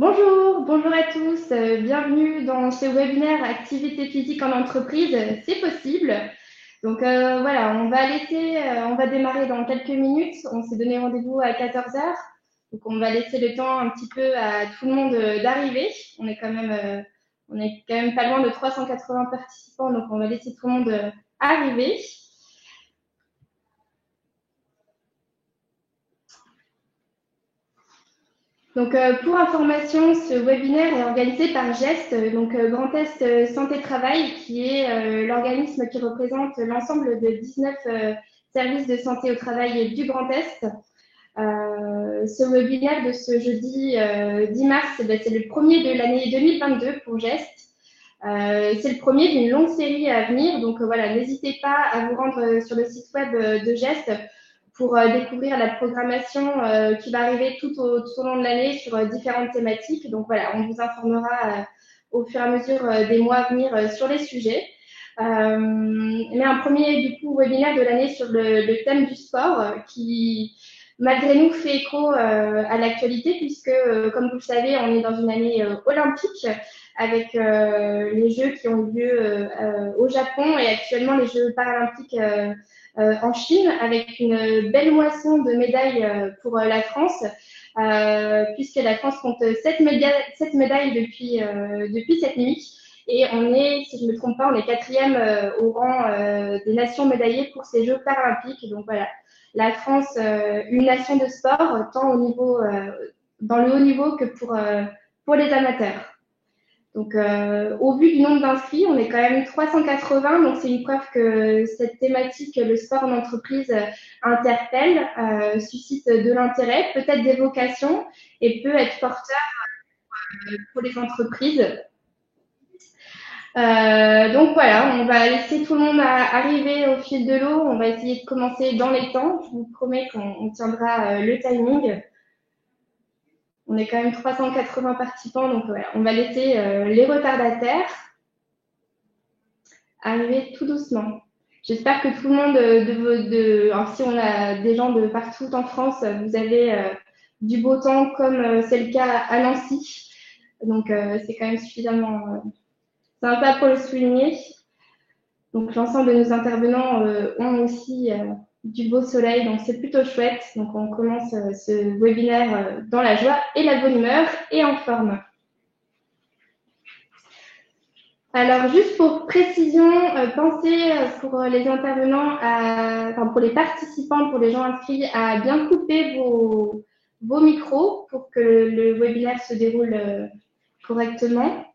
Bonjour à tous, bienvenue dans ce webinaire Activité physique en entreprise, c'est possible. Donc voilà, on va démarrer dans quelques minutes, on s'est donné rendez-vous à 14 heures, donc on va laisser le temps un petit peu à tout le monde d'arriver. On est quand même pas loin de 380 participants, donc on va laisser tout le monde arriver. Donc, pour information, ce webinaire est organisé par GEST, donc Grand Est Santé Travail, qui est l'organisme qui représente l'ensemble de 19 services de santé au travail du Grand Est. Ce webinaire de ce jeudi 10 mars, c'est le premier de l'année 2022 pour GEST. C'est le premier d'une longue série à venir, donc voilà, n'hésitez pas à vous rendre sur le site web de GEST pour découvrir la programmation qui va arriver tout au long de l'année sur différentes thématiques. Donc voilà, on vous informera au fur et à mesure des mois à venir sur les sujets. Mais un premier du coup webinaire de l'année sur le thème du sport qui malgré nous fait écho à l'actualité puisque comme vous le savez on est dans une année olympique avec les Jeux qui ont eu lieu au Japon et actuellement les Jeux paralympiques en Chine avec une belle moisson de médailles pour la France, puisque la France compte 7 médailles depuis cette nuit. Et on est, si je ne me trompe pas, on est quatrième au rang des nations médaillées pour ces Jeux paralympiques. Donc voilà, la France, une nation de sport, tant au niveau, dans le haut niveau que pour les amateurs. Donc, au vu du nombre d'inscrits, on est quand même 380, donc c'est une preuve que cette thématique, le sport en entreprise, interpelle, suscite de l'intérêt, peut-être des vocations et peut être porteur pour les entreprises. Donc voilà, on va laisser tout le monde arriver au fil de l'eau. On va essayer de commencer dans les temps. Je vous promets qu'on tiendra le timing. On est quand même 380 participants, donc voilà, on va laisser les retardataires arriver tout doucement. J'espère que tout le monde, alors si on a des gens de partout en France, vous avez du beau temps comme c'est le cas à Nancy. Donc c'est quand même suffisamment sympa pour le souligner. Donc l'ensemble de nos intervenants ont aussi du beau soleil, donc c'est plutôt chouette. Donc on commence ce webinaire dans la joie et la bonne humeur et en forme. Alors, juste pour précision, pensez pour les intervenants, enfin pour les participants, pour les gens inscrits, à bien couper vos micros pour que le webinaire se déroule correctement.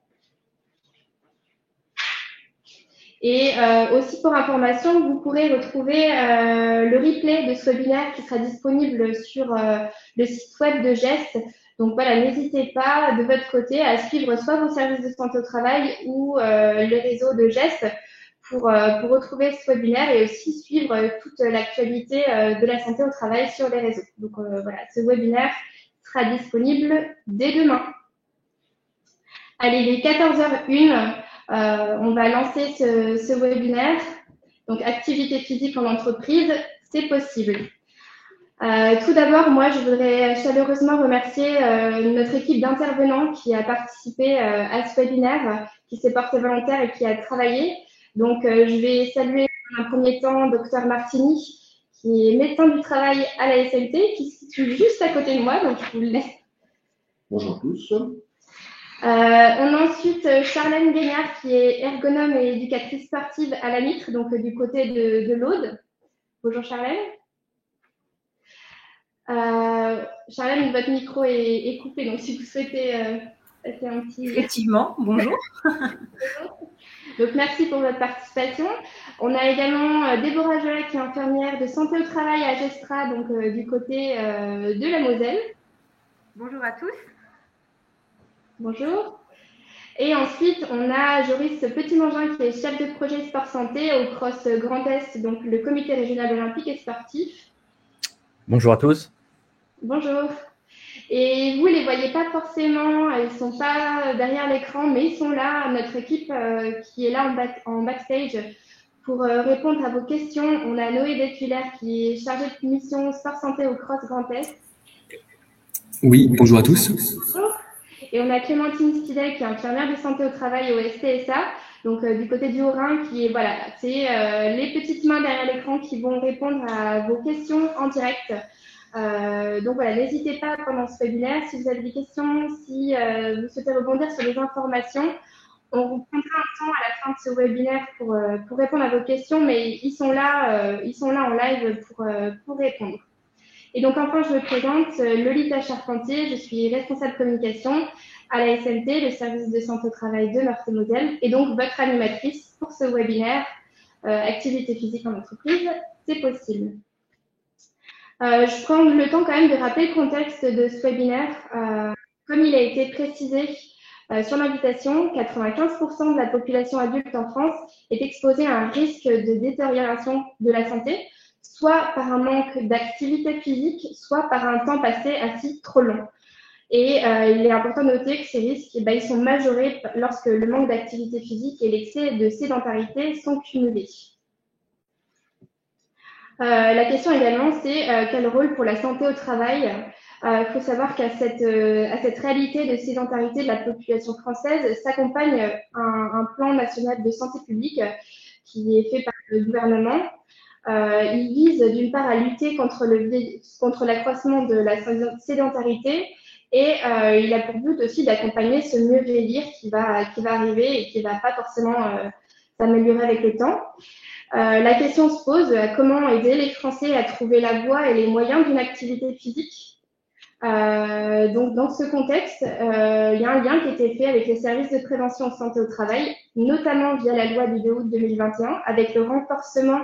Et aussi pour information, vous pourrez retrouver le replay de ce webinaire qui sera disponible sur le site web de GEST. Donc voilà, n'hésitez pas de votre côté à suivre soit vos services de santé au travail ou le réseau de GEST pour retrouver ce webinaire et aussi suivre toute l'actualité de la santé au travail sur les réseaux. Donc voilà, ce webinaire sera disponible dès demain. Allez, il est 14h01. On va lancer ce webinaire. Donc, activité physique en entreprise, c'est possible. Tout d'abord, moi, je voudrais chaleureusement remercier notre équipe d'intervenants qui a participé à ce webinaire, qui s'est porté volontaire et qui a travaillé. Donc, je vais saluer en un premier temps Dr Martini, qui est médecin du travail à la SNT, qui se situe juste à côté de moi, donc je vous le laisse. Bonjour à tous. On a ensuite Charlène Guignard, qui est ergonome et éducatrice sportive à la Mitre, donc du côté de l'Aude. Bonjour Charlène. Charlène, votre micro est coupé, donc si vous souhaitez passer un petit... Effectivement, bonjour. Bonjour. Donc merci pour votre participation. On a également Déborah Jolet, qui est infirmière de santé au travail à Gestra, donc du côté de la Moselle. Bonjour à tous. Bonjour. Et ensuite, on a Joris Petit-Mangin qui est chef de projet sport santé au CROSS Grand Est, donc le comité régional olympique et sportif. Bonjour à tous. Bonjour. Et vous ne les voyez pas forcément, ils ne sont pas derrière l'écran, mais ils sont là, notre équipe qui est là en backstage pour répondre à vos questions. On a Noé Déculaire qui est chargé de mission sport santé au CROSS Grand Est. Oui, bonjour à tous. Bonjour. Et on a Clémentine Stilet, qui est infirmière de santé au travail au STSA, donc du côté du Haut-Rhin, qui est, voilà, c'est les petites mains derrière l'écran qui vont répondre à vos questions en direct. Donc voilà, n'hésitez pas pendant ce webinaire, si vous avez des questions, si vous souhaitez rebondir sur des informations, on vous prendra un temps à la fin de ce webinaire pour répondre à vos questions, mais ils sont là en live pour répondre. Et donc enfin, je me présente, Lolita Charpentier, je suis responsable communication à la SMT, le service de santé au travail de Meurthe-et-Moselle, et donc votre animatrice pour ce webinaire activité physique en entreprise, c'est possible. Je prends le temps quand même de rappeler le contexte de ce webinaire. Comme il a été précisé sur l'invitation, 95% de la population adulte en France est exposée à un risque de détérioration de la santé, soit par un manque d'activité physique, soit par un temps passé assis trop long. Et il est important de noter que ces risques, ils sont majorés lorsque le manque d'activité physique et l'excès de sédentarité sont cumulés. La question également, c'est quel rôle pour la santé au travail. Il faut savoir qu'à cette réalité de sédentarité de la population française s'accompagne un plan national de santé publique qui est fait par le gouvernement. Il vise d'une part à lutter contre l'accroissement de la sédentarité et il a pour but aussi d'accompagner ce mieux vieillir qui va arriver et qui ne va pas forcément s'améliorer avec le temps. La question se pose, comment aider les Français à trouver la voie et les moyens d'une activité physique. Donc, dans ce contexte, il y a un lien qui a été fait avec les services de prévention en santé au travail, notamment via la loi du 2 août 2021, avec le renforcement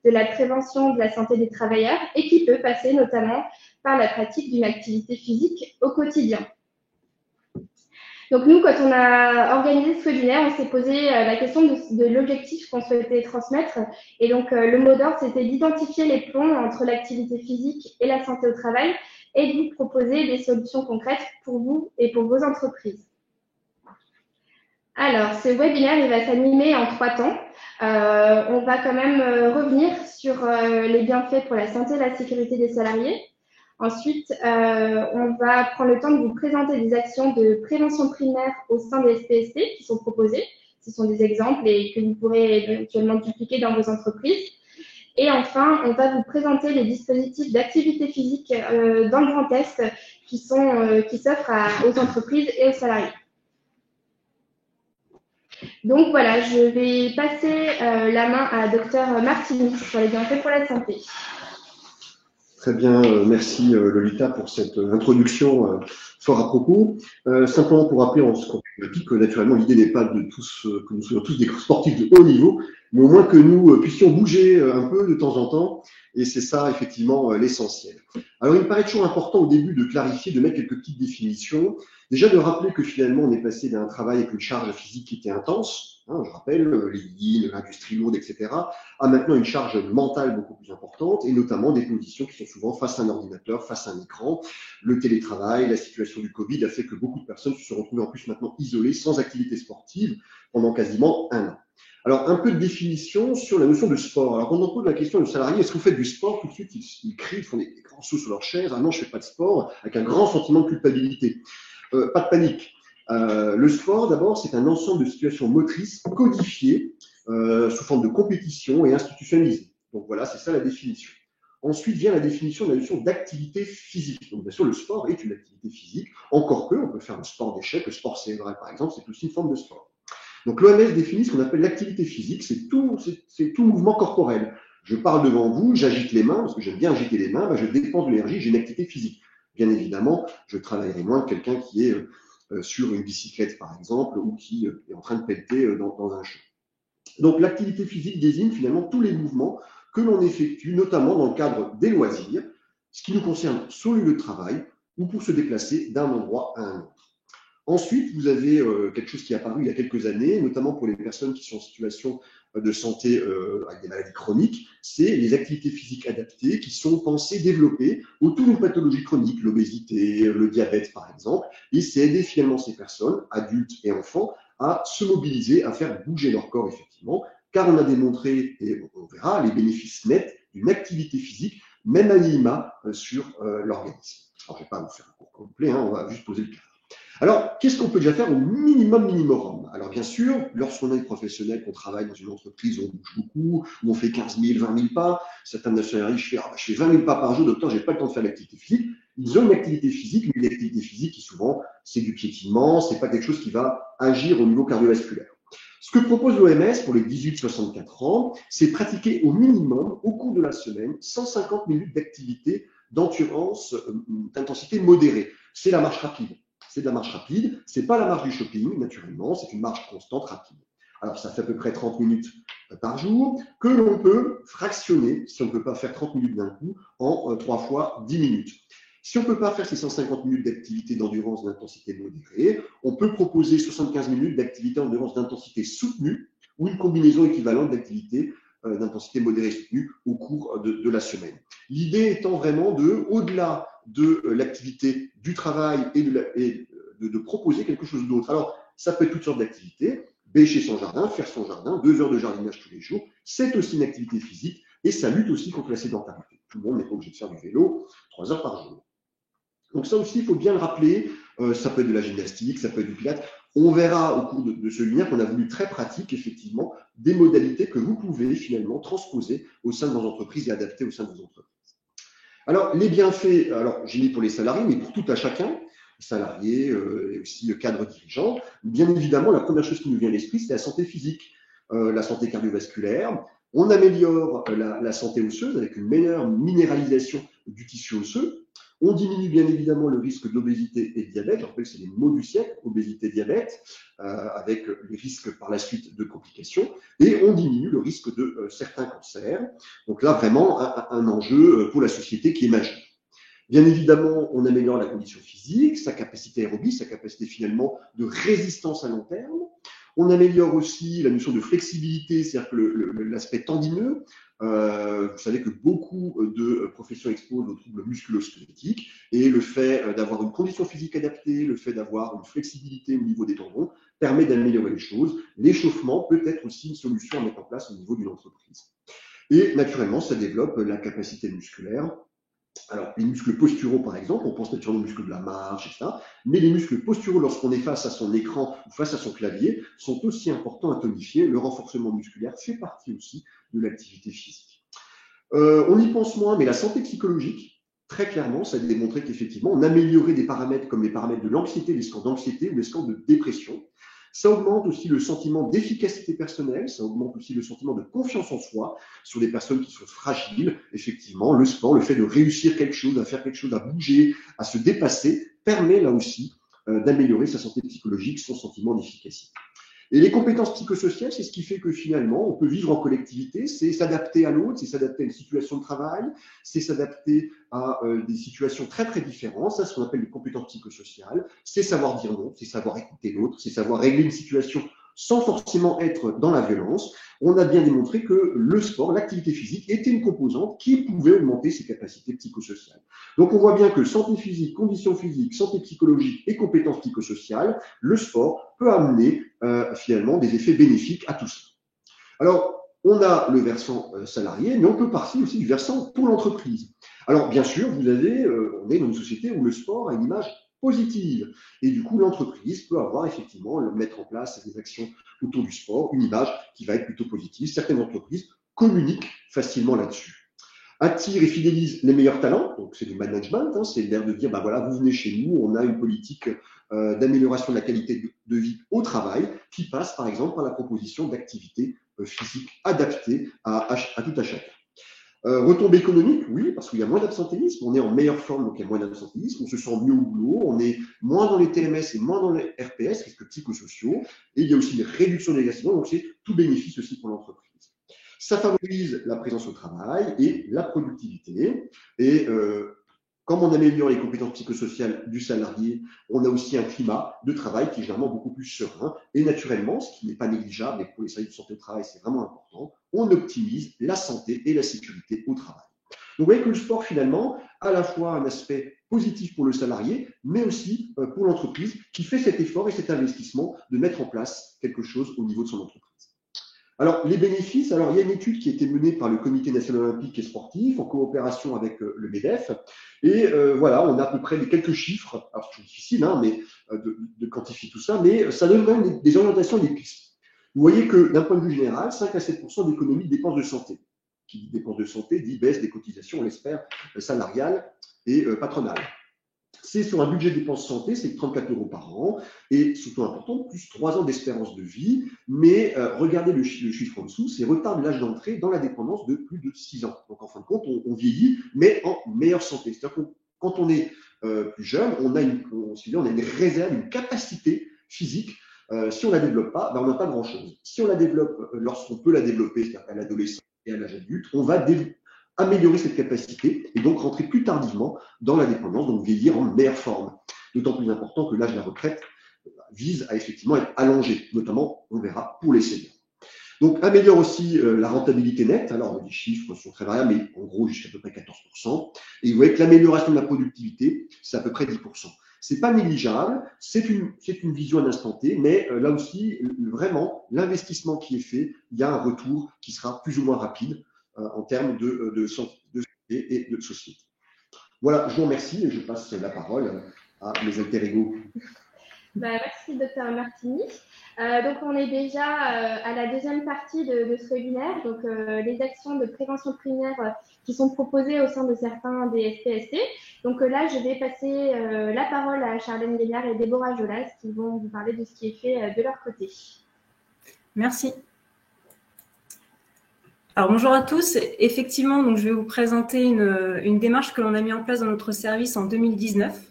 de la prévention de la santé des travailleurs et qui peut passer notamment par la pratique d'une activité physique au quotidien. Donc nous, quand on a organisé ce webinaire, on s'est posé la question de l'objectif qu'on souhaitait transmettre. Et donc le mot d'ordre, c'était d'identifier les ponts entre l'activité physique et la santé au travail et de vous proposer des solutions concrètes pour vous et pour vos entreprises. Alors, ce webinaire, il va s'animer en 3 temps. On va quand même revenir sur les bienfaits pour la santé et la sécurité des salariés. Ensuite, on va prendre le temps de vous présenter des actions de prévention primaire au sein des SPST qui sont proposées. Ce sont des exemples et que vous pourrez éventuellement dupliquer dans vos entreprises. Et enfin, on va vous présenter les dispositifs d'activité physique dans le Grand Est qui s'offrent aux entreprises et aux salariés. Donc voilà, je vais passer la main à Dr Martini sur les bienfaits pour la santé. Très bien, merci Lolita pour cette introduction fort à propos. Simplement pour rappeler en ce qu'on dit que naturellement l'idée n'est pas de que nous soyons tous des sportifs de haut niveau, mais au moins que nous puissions bouger un peu de temps en temps, et c'est ça effectivement l'essentiel. Alors il me paraît toujours important au début de clarifier, de mettre quelques petites définitions, déjà de rappeler que finalement on est passé d'un travail avec une charge physique qui était intense, je rappelle les lignes, l'industrie lourde, etc., à maintenant une charge mentale beaucoup plus importante, et notamment des positions qui sont souvent face à un ordinateur, face à un écran. Le télétravail, la situation du Covid a fait que beaucoup de personnes se sont retrouvées en plus maintenant isolées, sans activité sportive, pendant quasiment 1 an. Alors, un peu de définition sur la notion de sport. Alors, quand on pose la question aux salariés, est-ce que vous faites du sport? Tout de suite, ils crient, ils font des grands sauts sur leur chaise. Ah non, je ne fais pas de sport, avec un grand sentiment de culpabilité. Pas de panique. Le sport, d'abord, c'est un ensemble de situations motrices codifiées sous forme de compétition et institutionnalisées. Donc voilà, c'est ça la définition. Ensuite vient la définition de la notion d'activité physique. Donc bien sûr, le sport est une activité physique, encore que on peut faire le sport d'échecs, le sport cérébral par exemple, c'est aussi une forme de sport. Donc l'OMS définit ce qu'on appelle l'activité physique, c'est tout mouvement corporel. Je parle devant vous, j'agite les mains, parce que j'aime bien agiter les mains, je dépense de l'énergie, j'ai une activité physique. Bien évidemment, je travaillerai moins que quelqu'un qui est sur une bicyclette par exemple, ou qui est en train de pelleter dans un champ. Donc l'activité physique désigne finalement tous les mouvements que l'on effectue, notamment dans le cadre des loisirs, ce qui nous concerne sur le lieu de travail ou pour se déplacer d'un endroit à un autre. Ensuite, vous avez quelque chose qui est apparu il y a quelques années, notamment pour les personnes qui sont en situation de santé avec des maladies chroniques, c'est les activités physiques adaptées qui sont pensées, développées autour d'une pathologie chronique, l'obésité, le diabète par exemple, et c'est aider finalement ces personnes, adultes et enfants, à se mobiliser, à faire bouger leur corps effectivement, car on a démontré, et on verra, les bénéfices nets d'une activité physique, même à minima, sur l'organisme. Alors je ne vais pas vous faire un cours complet, on va juste poser le cadre. Alors, qu'est-ce qu'on peut déjà faire au minimum? Alors, bien sûr, lorsqu'on est professionnel, qu'on travaille dans une entreprise où on bouge beaucoup, où on fait 15 000, 20 000 pas, certains de nos salariés, je fais 20 000 pas par jour, docteur, j'ai pas le temps de faire l'activité physique. Ils ont une activité physique, mais une activité physique qui souvent, c'est du piétinement, c'est pas quelque chose qui va agir au niveau cardiovasculaire. Ce que propose l'OMS pour les 18-64 ans, c'est pratiquer au minimum, au cours de la semaine, 150 minutes d'activité d'endurance d'intensité modérée. C'est la marche rapide. C'est de la marche rapide. C'est pas la marche du shopping, naturellement. C'est une marche constante, rapide. Alors, ça fait à peu près 30 minutes par jour que l'on peut fractionner, si on ne peut pas faire 30 minutes d'un coup, en 3 fois 10 minutes. Si on ne peut pas faire ces 150 minutes d'activité d'endurance d'intensité modérée, on peut proposer 75 minutes d'activité d'endurance d'intensité soutenue ou une combinaison équivalente d'activité d'intensité modérée soutenue au cours de la semaine. L'idée étant vraiment au-delà de l'activité du travail et de proposer quelque chose d'autre. Alors, ça peut être toutes sortes d'activités. Bêcher son jardin, faire son jardin, 2 heures de jardinage tous les jours, c'est aussi une activité physique et ça lutte aussi contre la sédentarité. Tout le monde n'est pas obligé de faire du vélo 3 heures par jour. Donc ça aussi, il faut bien le rappeler, ça peut être de la gymnastique, ça peut être du pilates. On verra au cours de ce webinaire qu'on a voulu très pratique, effectivement, des modalités que vous pouvez finalement transposer au sein de vos entreprises et adapter au sein de vos entreprises. Alors, les bienfaits, alors j'ai mis pour les salariés, mais pour tout à chacun, salariés et aussi cadres dirigeants, bien évidemment, la première chose qui nous vient à l'esprit, c'est la santé physique, la santé cardiovasculaire. On améliore la santé osseuse avec une meilleure minéralisation du tissu osseux. On diminue bien évidemment le risque d'obésité et de diabète. Je rappelle que c'est les mots du siècle, obésité, diabète, avec les risques par la suite de complications. Et on diminue le risque de certains cancers. Donc là, vraiment, un enjeu pour la société qui est majeur. Bien évidemment, on améliore la condition physique, sa capacité aérobie, sa capacité finalement de résistance à long terme. On améliore aussi la notion de flexibilité, c'est-à-dire que l'aspect tendineux. Vous savez que beaucoup de professions exposent aux troubles musculo-squelettiques et le fait d'avoir une condition physique adaptée, le fait d'avoir une flexibilité au niveau des tendons permet d'améliorer les choses. L'échauffement peut être aussi une solution à mettre en place au niveau d'une entreprise. Et naturellement, ça développe la capacité musculaire. Alors, les muscles posturaux, par exemple, on pense naturellement aux muscles de la marche, etc. Mais les muscles posturaux, lorsqu'on est face à son écran ou face à son clavier, sont aussi importants à tonifier. Le renforcement musculaire fait partie aussi de l'activité physique. On y pense moins, mais la santé psychologique, très clairement, ça a démontré qu'effectivement, on améliorait des paramètres comme les paramètres de l'anxiété, les scores d'anxiété ou les scores de dépression. Ça augmente aussi le sentiment d'efficacité personnelle, ça augmente aussi le sentiment de confiance en soi sur des personnes qui sont fragiles. Effectivement, le sport, le fait de réussir quelque chose, à faire quelque chose, à bouger, à se dépasser, permet là aussi d'améliorer sa santé psychologique, son sentiment d'efficacité. Et les compétences psychosociales, c'est ce qui fait que finalement, on peut vivre en collectivité, c'est s'adapter à l'autre, c'est s'adapter à une situation de travail, c'est s'adapter à des situations très très différentes. Ça, c'est ce qu'on appelle les compétences psychosociales. C'est savoir dire non, c'est savoir écouter l'autre, c'est savoir régler une situation sans forcément être dans la violence. On a bien démontré que le sport, l'activité physique, était une composante qui pouvait augmenter ses capacités psychosociales. Donc on voit bien que santé physique, conditions physiques, santé psychologique et compétences psychosociales, le sport peut amener finalement des effets bénéfiques à tout ça. Alors, on a le versant salarié, mais on peut partir aussi du versant pour l'entreprise. Alors, bien sûr, on est dans une société où le sport a une image positive. Et du coup, l'entreprise peut avoir effectivement, mettre en place des actions autour du sport, une image qui va être plutôt positive. Certaines entreprises communiquent facilement là-dessus. Attire et fidélise les meilleurs talents, donc c'est du management, c'est l'air de dire, ben voilà, vous venez chez nous, on a une politique d'amélioration de la qualité de vie au travail qui passe par exemple par la proposition d'activités physiques adaptées à tout à chacun. Retombées économiques, oui, parce qu'il y a moins d'absentéisme, on est en meilleure forme, donc il y a moins d'absentéisme, on se sent mieux au boulot, on est moins dans les TMS et moins dans les RPS, risques psychosociaux, et il y a aussi une réduction des accidents, donc c'est tout bénéfice aussi pour l'entreprise. Ça favorise la présence au travail et la productivité. Et comme on améliore les compétences psychosociales du salarié, on a aussi un climat de travail qui est généralement beaucoup plus serein. Et naturellement, ce qui n'est pas négligeable, mais pour les services de santé au travail, c'est vraiment important, on optimise la santé et la sécurité au travail. Donc vous voyez que le sport, finalement, a à la fois un aspect positif pour le salarié, mais aussi pour l'entreprise qui fait cet effort et cet investissement de mettre en place quelque chose au niveau de son entreprise. Alors, les bénéfices, alors il y a une étude qui a été menée par le Comité national olympique et sportif en coopération avec le MEDEF. Et voilà, on a à peu près quelques chiffres. Alors, c'est difficile mais, de quantifier tout ça, mais ça donne quand même des orientations et des pistes. Vous voyez que d'un point de vue général, 5 à 7% d'économie de dépenses de santé. Qui dit dépenses de santé dit baisse des cotisations, on l'espère, salariales et patronales. C'est sur un budget de dépenses santé, c'est 34 € par an, et surtout important, plus 3 ans d'espérance de vie. Mais regardez le chiffre en dessous, c'est retard de l'âge d'entrée dans la dépendance de plus de 6 ans. Donc en fin de compte, on vieillit, mais en meilleure santé. C'est-à-dire que quand on est plus jeune, on a une réserve, une capacité physique. Si on ne la développe pas, on n'a pas grand-chose. Si on la développe lorsqu'on peut la développer, c'est-à-dire à l'adolescence et à l'âge adulte, on va améliorer cette capacité et donc rentrer plus tardivement dans la dépendance, donc vieillir en meilleure forme. D'autant plus important que l'âge de la retraite vise à effectivement être allongé, notamment, on verra, pour les seniors. Donc, améliore aussi la rentabilité nette. Alors, les chiffres sont très variables, mais en gros, jusqu'à à peu près 14%. Et vous voyez que l'amélioration de la productivité, c'est à peu près 10%. C'est pas négligeable, c'est une vision à l'instant T, mais là aussi, vraiment, l'investissement qui est fait, il y a un retour qui sera plus ou moins rapide en termes de santé et de société. Voilà, je vous remercie et je passe la parole à mes alter ego. Merci, Dr Martini. Donc, on est déjà à la deuxième partie de ce webinaire, donc les actions de prévention primaire qui sont proposées au sein de certains des SPST. Donc là, je vais passer la parole à Charlène Gaillard et Déborah Jolas qui vont vous parler de ce qui est fait de leur côté. Merci. Alors bonjour à tous. Effectivement, donc, je vais vous présenter une démarche que l'on a mis en place dans notre service en 2019.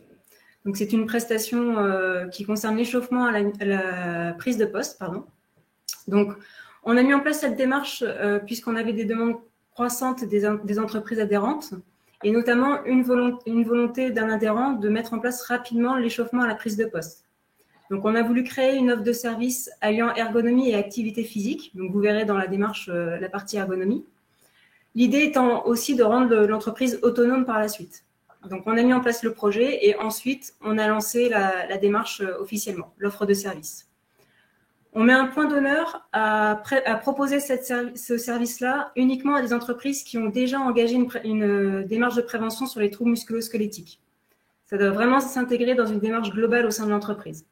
Donc c'est une prestation qui concerne l'échauffement à la prise de poste, pardon. Donc on a mis en place cette démarche puisqu'on avait des demandes croissantes des entreprises adhérentes et notamment une volonté d'un adhérent de mettre en place rapidement l'échauffement à la prise de poste. Donc, on a voulu créer une offre de service alliant ergonomie et activité physique. Donc, vous verrez dans la démarche la partie ergonomie. L'idée étant aussi de rendre l'entreprise autonome par la suite. Donc, on a mis en place le projet et ensuite, on a lancé la démarche officiellement, l'offre de service. On met un point d'honneur à proposer ce service-là uniquement à des entreprises qui ont déjà engagé une démarche de prévention sur les troubles musculo-squelettiques. Ça doit vraiment s'intégrer dans une démarche globale au sein de l'entreprise.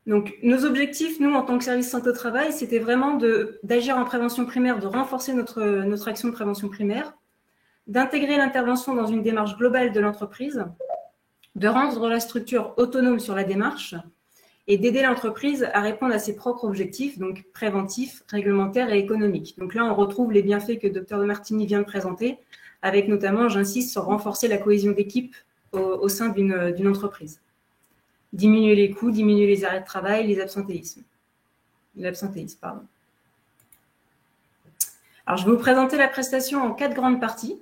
Donc, nos objectifs, nous, en tant que service santé au travail, c'était vraiment d'agir en prévention primaire, de renforcer notre action de prévention primaire, d'intégrer l'intervention dans une démarche globale de l'entreprise, de rendre la structure autonome sur la démarche et d'aider l'entreprise à répondre à ses propres objectifs, donc préventifs, réglementaires et économiques. Donc là, on retrouve les bienfaits que Dr Martini vient de présenter, avec notamment, j'insiste, sur renforcer la cohésion d'équipe au sein d'une entreprise. Diminuer les coûts, diminuer les arrêts de travail, l'absentéisme, pardon. Alors, je vais vous présenter la prestation en 4 grandes parties.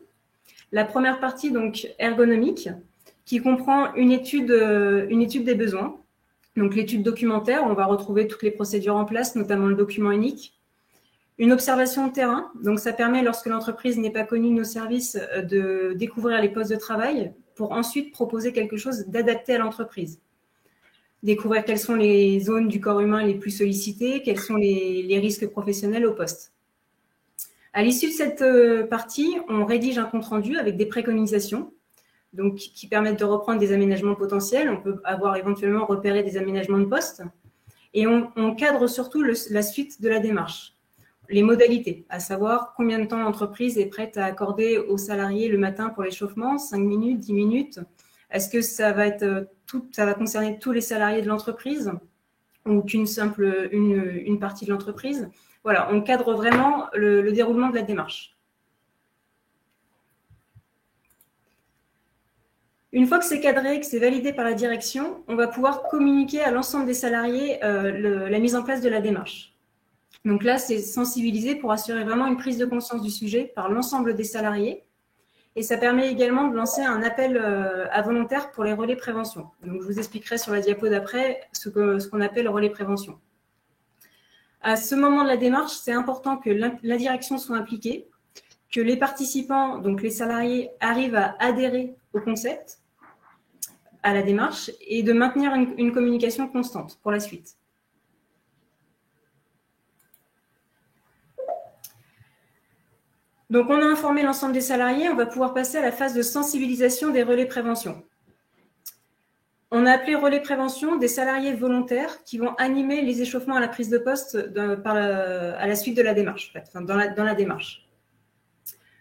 La première partie, donc, ergonomique, qui comprend une étude des besoins. Donc, l'étude documentaire, on va retrouver toutes les procédures en place, notamment le document unique. Une observation de terrain, donc ça permet, lorsque l'entreprise n'est pas connue de nos services, de découvrir les postes de travail pour ensuite proposer quelque chose d'adapté à l'entreprise. Découvrir quelles sont les zones du corps humain les plus sollicitées, quels sont les risques professionnels au poste. À l'issue de cette partie, on rédige un compte-rendu avec des préconisations, donc qui permettent de reprendre des aménagements potentiels. On peut avoir éventuellement repéré des aménagements de poste. Et on cadre surtout la suite de la démarche. Les modalités, à savoir combien de temps l'entreprise est prête à accorder aux salariés le matin pour l'échauffement, 5 minutes, 10 minutes. Est-ce que ça va concerner tous les salariés de l'entreprise ou qu'une simple une partie de l'entreprise? Voilà, on cadre vraiment le déroulement de la démarche. Une fois que c'est cadré, que c'est validé par la direction, on va pouvoir communiquer à l'ensemble des salariés la mise en place de la démarche. Donc là, c'est sensibiliser pour assurer vraiment une prise de conscience du sujet par l'ensemble des salariés. Et ça permet également de lancer un appel à volontaires pour les relais prévention. Donc, je vous expliquerai sur la diapo d'après ce qu'on appelle relais prévention. À ce moment de la démarche, c'est important que la direction soit impliquée, que les participants, donc les salariés, arrivent à adhérer au concept, à la démarche, et de maintenir une communication constante pour la suite. Donc, on a informé l'ensemble des salariés. On va pouvoir passer à la phase de sensibilisation des relais prévention. On a appelé relais prévention des salariés volontaires qui vont animer les échauffements à la prise de poste à la suite de la démarche, en fait, enfin, dans la démarche.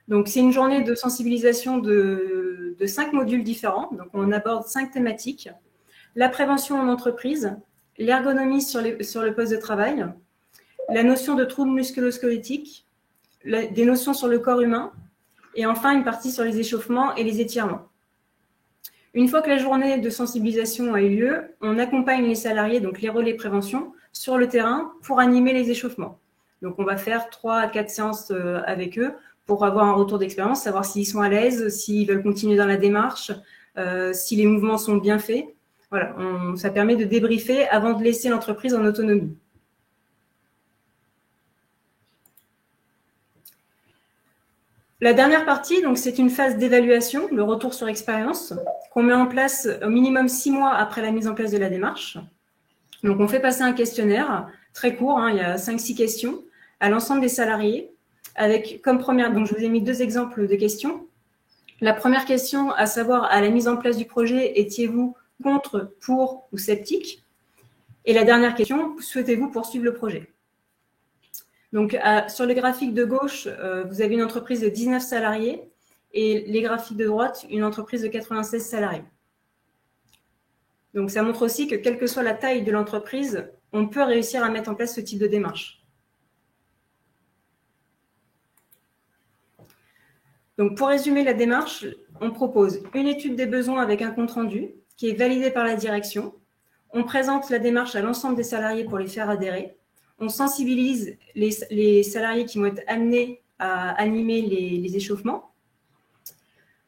Donc, c'est une journée de sensibilisation de 5 modules différents. Donc, on aborde 5 thématiques. La prévention en entreprise, l'ergonomie sur le poste de travail, la notion de troubles musculo-squelettiques, des notions sur le corps humain, et enfin une partie sur les échauffements et les étirements. Une fois que la journée de sensibilisation a eu lieu, on accompagne les salariés, donc les relais prévention, sur le terrain pour animer les échauffements. Donc, on va faire 3 à 4 séances avec eux pour avoir un retour d'expérience, savoir s'ils sont à l'aise, s'ils veulent continuer dans la démarche, si les mouvements sont bien faits. Voilà, ça permet de débriefer avant de laisser l'entreprise en autonomie. La dernière partie, donc, c'est une phase d'évaluation, le retour sur expérience, qu'on met en place au minimum 6 mois après la mise en place de la démarche. Donc, on fait passer un questionnaire très court, il y a 5-6 questions, à l'ensemble des salariés, avec comme première, donc je vous ai mis 2 exemples de questions. La première question, à savoir, à la mise en place du projet, étiez-vous contre, pour ou sceptique? Et la dernière question, souhaitez-vous poursuivre le projet? Donc, sur le graphique de gauche, vous avez une entreprise de 19 salariés et les graphiques de droite, une entreprise de 96 salariés. Donc, ça montre aussi que quelle que soit la taille de l'entreprise, on peut réussir à mettre en place ce type de démarche. Donc, pour résumer la démarche, on propose une étude des besoins avec un compte-rendu qui est validé par la direction. On présente la démarche à l'ensemble des salariés pour les faire adhérer. On sensibilise les salariés qui vont être amenés à animer les échauffements.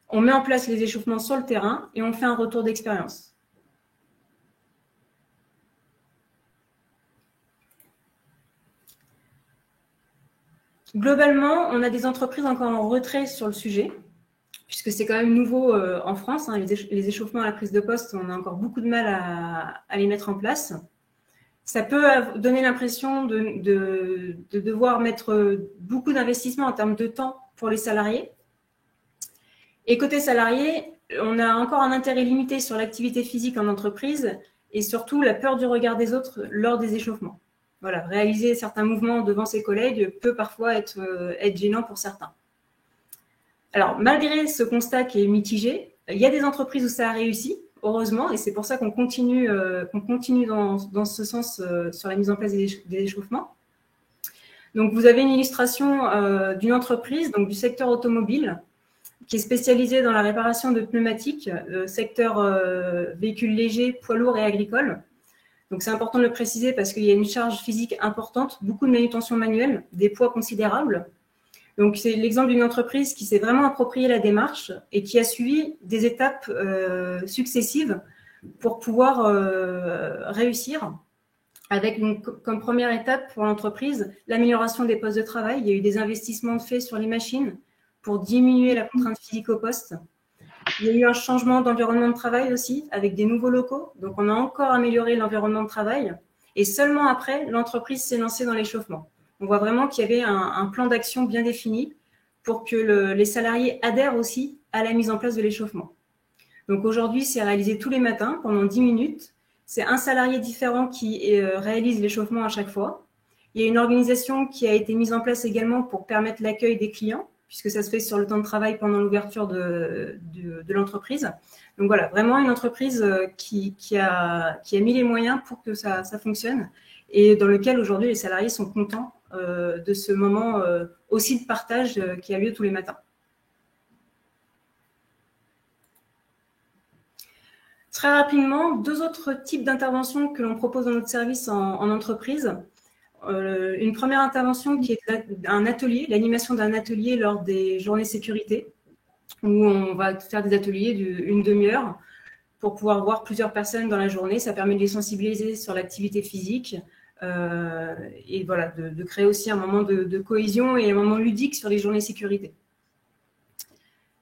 On met en place les échauffements sur le terrain et on fait un retour d'expérience. Globalement, on a des entreprises encore en retrait sur le sujet, puisque c'est quand même nouveau en France. Les échauffements à la prise de poste, on a encore beaucoup de mal à les mettre en place. Ça peut donner l'impression de devoir mettre beaucoup d'investissement en termes de temps pour les salariés. Et côté salarié, on a encore un intérêt limité sur l'activité physique en entreprise et surtout la peur du regard des autres lors des échauffements. Voilà, réaliser certains mouvements devant ses collègues peut parfois être gênant pour certains. Alors, malgré ce constat qui est mitigé, il y a des entreprises où ça a réussi, heureusement, et c'est pour ça qu'on continue dans ce sens sur la mise en place des échauffements. Donc, vous avez une illustration d'une entreprise, donc du secteur automobile, qui est spécialisée dans la réparation de pneumatiques, secteur véhicules légers, poids lourds et agricoles. Donc, c'est important de le préciser parce qu'il y a une charge physique importante, beaucoup de manutention manuelle, des poids considérables. Donc, c'est l'exemple d'une entreprise qui s'est vraiment approprié la démarche et qui a suivi des étapes successives pour pouvoir réussir. Avec donc, comme première étape pour l'entreprise, l'amélioration des postes de travail. Il y a eu des investissements faits sur les machines pour diminuer la contrainte physique au poste. Il y a eu un changement d'environnement de travail aussi, avec des nouveaux locaux. Donc, on a encore amélioré l'environnement de travail. Et seulement après, l'entreprise s'est lancée dans l'échauffement. On voit vraiment qu'il y avait un plan d'action bien défini pour que les salariés adhèrent aussi à la mise en place de l'échauffement. Donc, aujourd'hui, c'est réalisé tous les matins pendant 10 minutes. C'est un salarié différent qui réalise l'échauffement à chaque fois. Il y a une organisation qui a été mise en place également pour permettre l'accueil des clients, puisque ça se fait sur le temps de travail pendant l'ouverture de l'entreprise. Donc voilà, vraiment une entreprise qui a mis les moyens pour que ça fonctionne et dans lequel aujourd'hui les salariés sont contents de ce moment aussi de partage qui a lieu tous les matins. Très rapidement, 2 autres types d'interventions que l'on propose dans notre service en entreprise. Une première intervention qui est un atelier, l'animation d'un atelier lors des journées sécurité, où on va faire des ateliers d'une demi-heure pour pouvoir voir plusieurs personnes dans la journée. Ça permet de les sensibiliser sur l'activité physique et voilà, de créer aussi un moment de cohésion et un moment ludique sur les journées sécurité.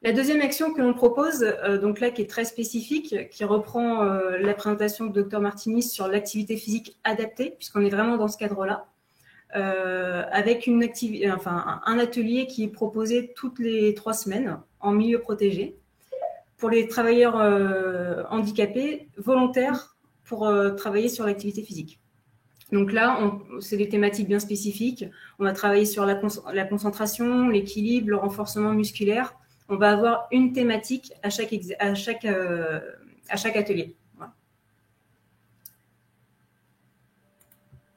La deuxième action que l'on propose, donc là qui est très spécifique, qui reprend la présentation de Dr Martini sur l'activité physique adaptée, puisqu'on est vraiment dans ce cadre-là. avec un atelier qui est proposé toutes les 3 semaines en milieu protégé pour les travailleurs handicapés volontaires pour travailler sur l'activité physique. Donc là, c'est des thématiques bien spécifiques. On va travailler sur la concentration, l'équilibre, le renforcement musculaire. On va avoir une thématique à chaque atelier. Voilà.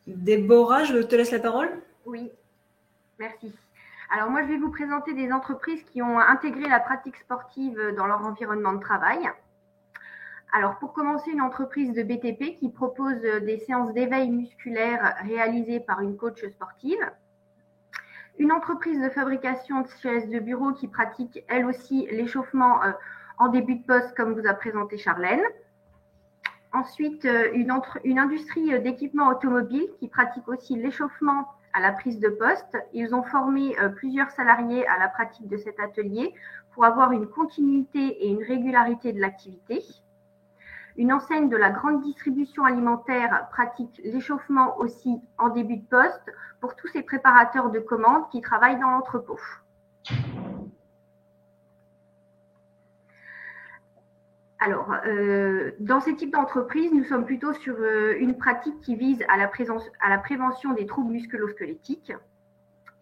Déborah, je te laisse la parole. Oui, merci. Alors moi, je vais vous présenter des entreprises qui ont intégré la pratique sportive dans leur environnement de travail. Alors, pour commencer, une entreprise de BTP qui propose des séances d'éveil musculaire réalisées par une coach sportive. Une entreprise de fabrication de chaises de bureau qui pratique, elle aussi, l'échauffement en début de poste, comme vous a présenté Charlène. Ensuite, une industrie d'équipement automobile qui pratique aussi l'échauffement à la prise de poste. Ils ont formé plusieurs salariés à la pratique de cet atelier pour avoir une continuité et une régularité de l'activité. Une enseigne de la grande distribution alimentaire pratique l'échauffement aussi en début de poste pour tous ces préparateurs de commandes qui travaillent dans l'entrepôt. Alors, dans ces types d'entreprises, nous sommes plutôt sur une pratique qui vise à la prévention des troubles musculo-squelettiques.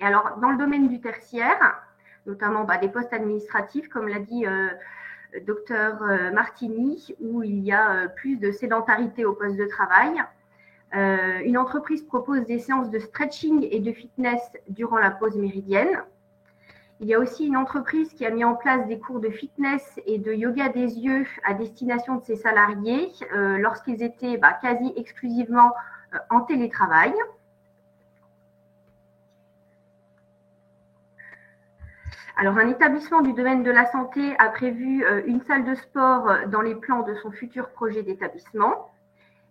Et alors, dans le domaine du tertiaire, notamment des postes administratifs, comme l'a dit Docteur Martini, où il y a plus de sédentarité au poste de travail. Une entreprise propose des séances de stretching et de fitness durant la pause méridienne. Il y a aussi une entreprise qui a mis en place des cours de fitness et de yoga des yeux à destination de ses salariés lorsqu'ils étaient quasi exclusivement en télétravail. Alors, un établissement du domaine de la santé a prévu une salle de sport dans les plans de son futur projet d'établissement.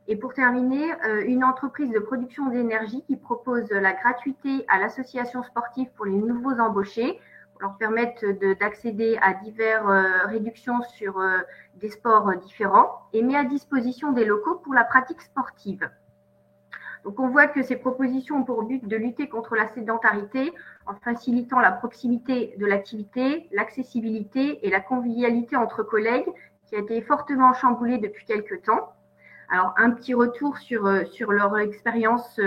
Et pour terminer, une entreprise de production d'énergie qui propose la gratuité à l'association sportive pour les nouveaux embauchés, pour leur permettre d'accéder à diverses réductions sur des sports différents et met à disposition des locaux pour la pratique sportive. Donc, on voit que ces propositions ont pour but de lutter contre la sédentarité en facilitant la proximité de l'activité, l'accessibilité et la convivialité entre collègues qui a été fortement chamboulée depuis quelques temps. Alors, un petit retour sur leur expérience.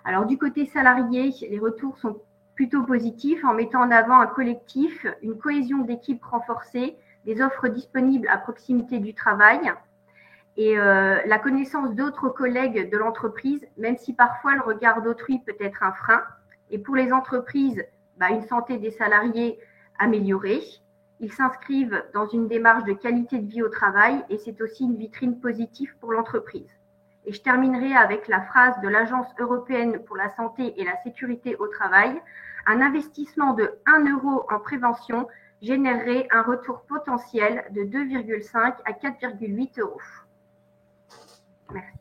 Alors, du côté salarié, les retours sont plutôt positifs en mettant en avant un collectif, une cohésion d'équipe renforcée, des offres disponibles à proximité du travail et la connaissance d'autres collègues de l'entreprise, même si parfois le regard d'autrui peut être un frein. Et pour les entreprises, une santé des salariés améliorée. Ils s'inscrivent dans une démarche de qualité de vie au travail et c'est aussi une vitrine positive pour l'entreprise. Et je terminerai avec la phrase de l'Agence européenne pour la santé et la sécurité au travail. Un investissement de 1 euro en prévention générerait un retour potentiel de 2,5 à 4,8 euros. Merci.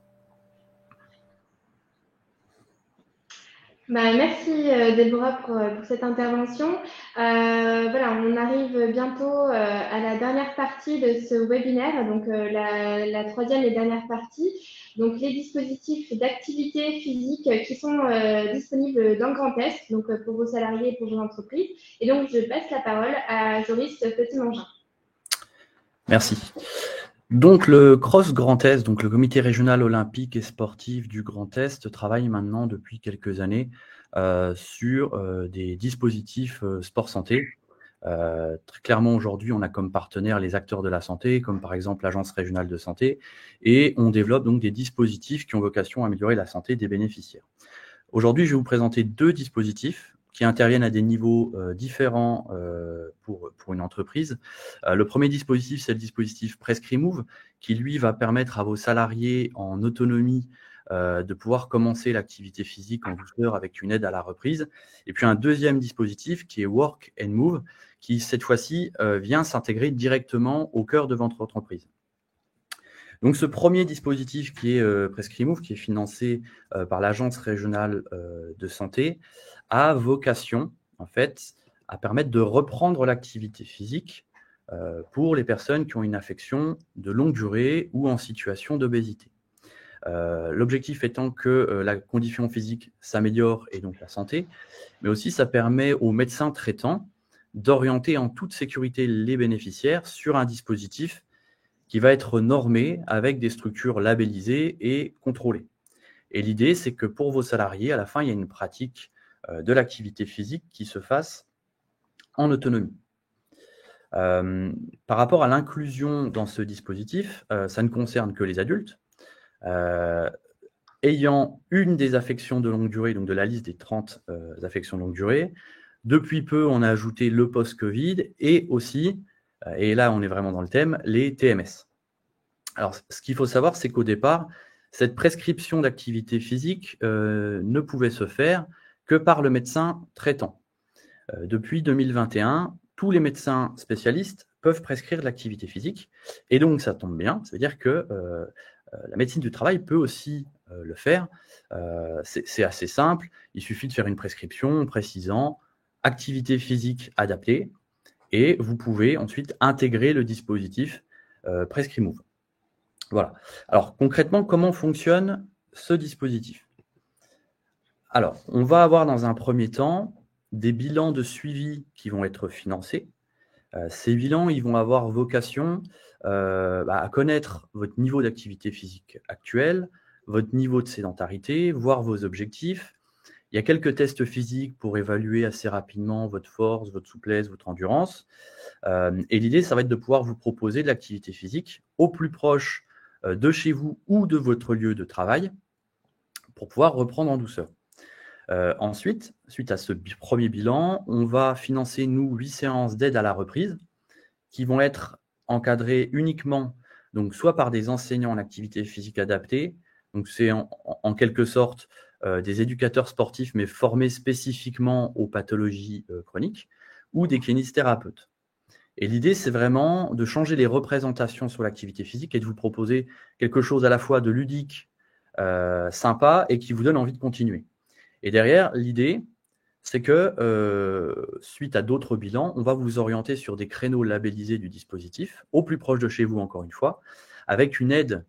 Merci Déborah pour cette intervention. Voilà, on arrive bientôt à la dernière partie de ce webinaire, donc la troisième et dernière partie. Donc les dispositifs d'activité physique qui sont disponibles dans le Grand Est, donc pour vos salariés et pour vos entreprises. Et donc je passe la parole à Joris Petit-Mangin. Merci. Donc le CROSS Grand Est, donc le Comité régional olympique et sportif du Grand Est, travaille maintenant depuis quelques années sur des dispositifs sport santé. Très clairement aujourd'hui, on a comme partenaires les acteurs de la santé, comme par exemple l'Agence régionale de santé, et on développe donc des dispositifs qui ont vocation à améliorer la santé des bénéficiaires. Aujourd'hui, je vais vous présenter 2 dispositifs qui interviennent à des niveaux différents pour une entreprise. Le premier dispositif, c'est le dispositif PrescriMove, qui lui va permettre à vos salariés en autonomie de pouvoir commencer l'activité physique en douceur avec une aide à la reprise. Et puis un deuxième dispositif qui est Work and Move, qui cette fois-ci vient s'intégrer directement au cœur de votre entreprise. Donc ce premier dispositif qui est PrescriMove, qui est financé par l'Agence régionale de santé, a vocation en fait à permettre de reprendre l'activité physique pour les personnes qui ont une affection de longue durée ou en situation d'obésité. L'objectif étant que la condition physique s'améliore et donc la santé, mais aussi ça permet aux médecins traitants d'orienter en toute sécurité les bénéficiaires sur un dispositif qui va être normé avec des structures labellisées et contrôlées. Et l'idée, c'est que pour vos salariés, à la fin, il y a une pratique de l'activité physique qui se fasse en autonomie. Par rapport à l'inclusion dans ce dispositif, ça ne concerne que les adultes ayant une des affections de longue durée, donc de la liste des 30 affections de longue durée. Depuis peu, on a ajouté le post-Covid et aussi, et là on est vraiment dans le thème, les TMS. Alors, ce qu'il faut savoir, c'est qu'au départ, cette prescription d'activité physique ne pouvait se faire que par le médecin traitant. Depuis 2021, tous les médecins spécialistes peuvent prescrire de l'activité physique, et donc ça tombe bien, ça veut dire que la médecine du travail peut aussi le faire. C'est assez simple, il suffit de faire une prescription précisant activité physique adaptée, et vous pouvez ensuite intégrer le dispositif PrescriMove. Voilà. Alors concrètement, comment fonctionne ce dispositif? Alors, on va avoir dans un premier temps des bilans de suivi qui vont être financés. Ces bilans, ils vont avoir vocation à connaître votre niveau d'activité physique actuel, votre niveau de sédentarité, voir vos objectifs. Il y a quelques tests physiques pour évaluer assez rapidement votre force, votre souplesse, votre endurance. Et l'idée, ça va être de pouvoir vous proposer de l'activité physique au plus proche de chez vous ou de votre lieu de travail pour pouvoir reprendre en douceur. Ensuite, suite à ce premier bilan, on va financer, nous, 8 séances d'aide à la reprise qui vont être encadrées uniquement, donc soit par des enseignants en activité physique adaptée, donc c'est en quelque sorte des éducateurs sportifs mais formés spécifiquement aux pathologies chroniques, ou des kinésithérapeutes. Et l'idée, c'est vraiment de changer les représentations sur l'activité physique et de vous proposer quelque chose à la fois de ludique, sympa et qui vous donne envie de continuer. Et derrière, l'idée, c'est que suite à d'autres bilans, on va vous orienter sur des créneaux labellisés du dispositif, au plus proche de chez vous, encore une fois, avec une aide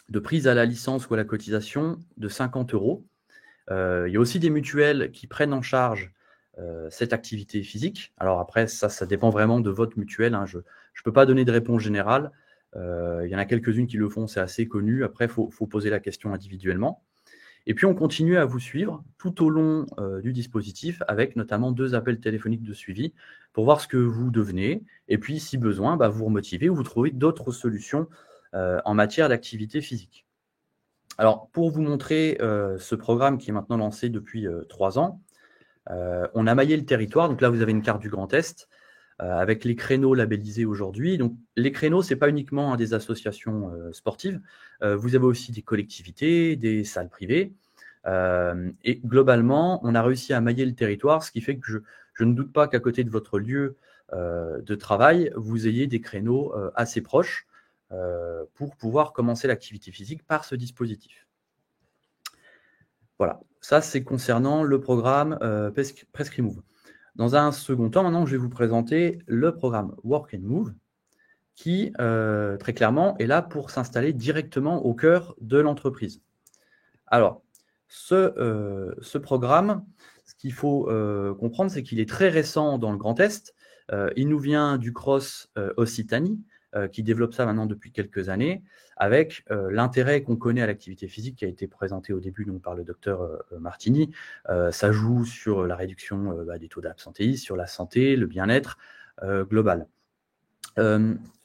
de prise à la licence ou à la cotisation de 50 €. Il y a aussi des mutuelles qui prennent en charge cette activité physique. Alors après, ça dépend vraiment de votre mutuelle, hein. Je ne peux pas donner de réponse générale. Il y en a quelques-unes qui le font, c'est assez connu. Après, il faut poser la question individuellement. Et puis, on continue à vous suivre tout au long du dispositif avec notamment 2 appels téléphoniques de suivi pour voir ce que vous devenez. Et puis, si besoin, vous remotiver ou vous trouver d'autres solutions en matière d'activité physique. Alors, pour vous montrer ce programme qui est maintenant lancé depuis 3 ans, on a maillé le territoire. Donc là, vous avez une carte du Grand Est avec les créneaux labellisés aujourd'hui. Donc, les créneaux, ce n'est pas uniquement des associations sportives. Vous avez aussi des collectivités, des salles privées. Et globalement, on a réussi à mailler le territoire, ce qui fait que je ne doute pas qu'à côté de votre lieu de travail, vous ayez des créneaux assez proches pour pouvoir commencer l'activité physique par ce dispositif. Voilà, ça c'est concernant le programme PrescriMove. Dans un second temps, maintenant, je vais vous présenter le programme Work and Move qui, très clairement, est là pour s'installer directement au cœur de l'entreprise. Alors, ce programme, ce qu'il faut comprendre, c'est qu'il est très récent dans le Grand Est. Il nous vient du CROSS Occitanie, qui développe ça maintenant depuis quelques années, avec l'intérêt qu'on connaît à l'activité physique qui a été présenté au début donc, par le docteur Martini. Ça joue sur la réduction des taux d'absentéisme, sur la santé, le bien-être global.